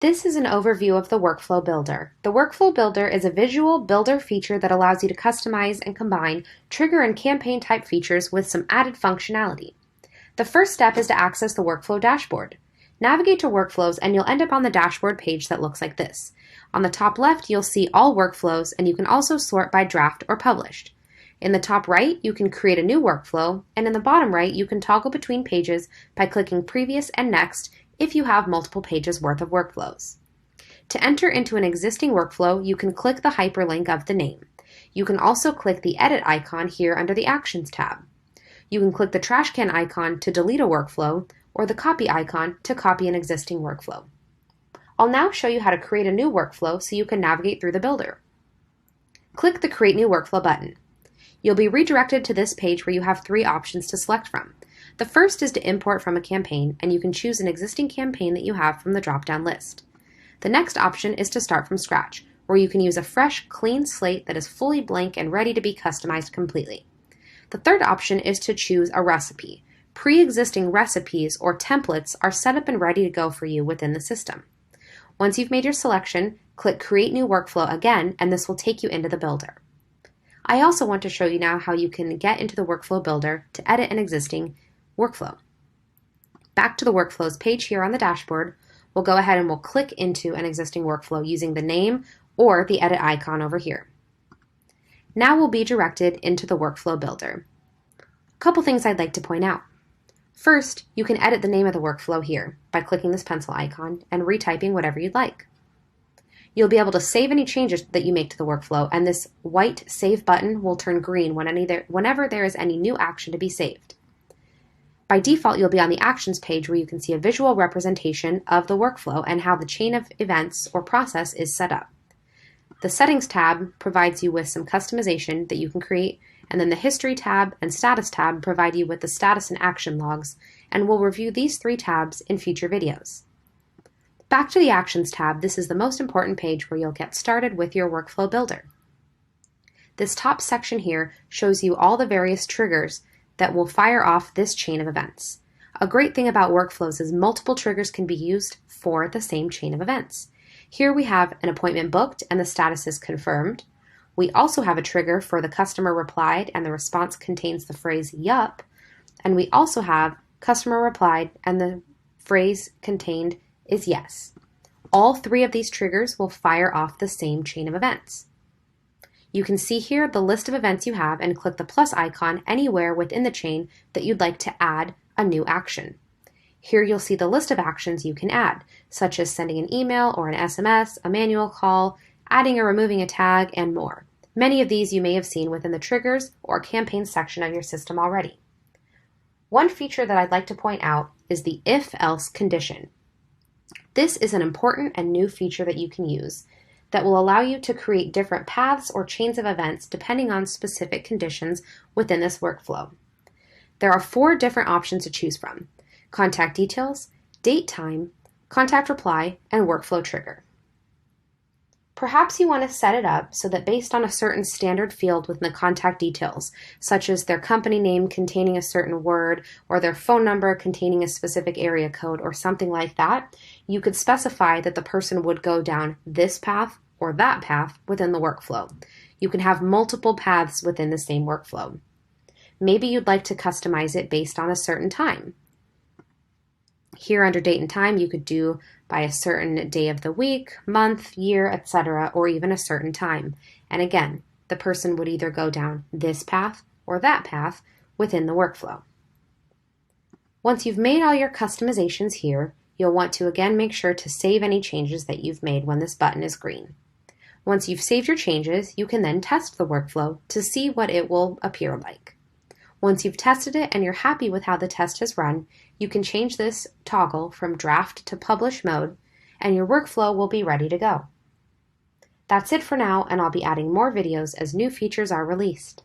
This is an overview of the Workflow Builder. The Workflow Builder is a visual builder feature that allows you to customize and combine trigger and campaign type features with some added functionality. The first step is to access the Workflow dashboard. Navigate to Workflows and you'll end up on the dashboard page that looks like this. On the top left, you'll see all workflows, and you can also sort by draft or published. In the top right, you can create a new workflow, and in the bottom right, you can toggle between pages by clicking Previous and Next if you have multiple pages worth of workflows. To enter into an existing workflow, you can click the hyperlink of the name. You can also click the Edit icon here under the Actions tab. You can click the trash can icon to delete a workflow, or the copy icon to copy an existing workflow. I'll now show you how to create a new workflow so you can navigate through the builder. Click the Create New Workflow button. You'll be redirected to this page where you have three options to select from. The first is to import from a campaign, and you can choose an existing campaign that you have from the drop-down list. The next option is to start from scratch, where you can use a fresh, clean slate that is fully blank and ready to be customized completely. The third option is to choose a recipe. Pre-existing recipes or templates are set up and ready to go for you within the system. Once you've made your selection, click Create New Workflow again, and this will take you into the builder. I also want to show you now how you can get into the Workflow Builder to edit an existing workflow. Back to the Workflows page here on the dashboard, we'll go ahead and we'll click into an existing workflow using the name or the edit icon over here. Now we'll be directed into the Workflow Builder. A couple things I'd like to point out. First, you can edit the name of the workflow here by clicking this pencil icon and retyping whatever you'd like. You'll be able to save any changes that you make to the workflow, and this white Save button will turn green whenever there is any new action to be saved. By default, you'll be on the Actions page where you can see a visual representation of the workflow and how the chain of events or process is set up. The Settings tab provides you with some customization that you can create, and then the History tab and Status tab provide you with the status and action logs, and we'll review these three tabs in future videos. Back to the Actions tab, this is the most important page where you'll get started with your Workflow Builder. This top section here shows you all the various triggers that will fire off this chain of events. A great thing about workflows is multiple triggers can be used for the same chain of events. Here we have an appointment booked and the status is confirmed. We also have a trigger for the customer replied and the response contains the phrase yup. And we also have customer replied and the phrase contained is yes. All three of these triggers will fire off the same chain of events. You can see here the list of events you have and click the plus icon anywhere within the chain that you'd like to add a new action. Here you'll see the list of actions you can add, such as sending an email or an SMS, a manual call, adding or removing a tag, and more. Many of these you may have seen within the triggers or campaign section of your system already. One feature that I'd like to point out is the if-else condition. This is an important and new feature that you can use that will allow you to create different paths or chains of events depending on specific conditions within this workflow. There are 4 different options to choose from: contact details, date time, contact reply, and workflow trigger. Perhaps you want to set it up so that based on a certain standard field within the contact details, such as their company name containing a certain word or their phone number containing a specific area code or something like that, you could specify that the person would go down this path or that path within the workflow. You can have multiple paths within the same workflow. Maybe you'd like to customize it based on a certain time. Here under date and time, you could do by a certain day of the week, month, year, etc., or even a certain time. And again, the person would either go down this path or that path within the workflow. Once you've made all your customizations here, you'll want to again make sure to save any changes that you've made when this button is green. Once you've saved your changes, you can then test the workflow to see what it will appear like. Once you've tested it and you're happy with how the test has run, you can change this toggle from draft to publish mode, and your workflow will be ready to go. That's it for now, and I'll be adding more videos as new features are released.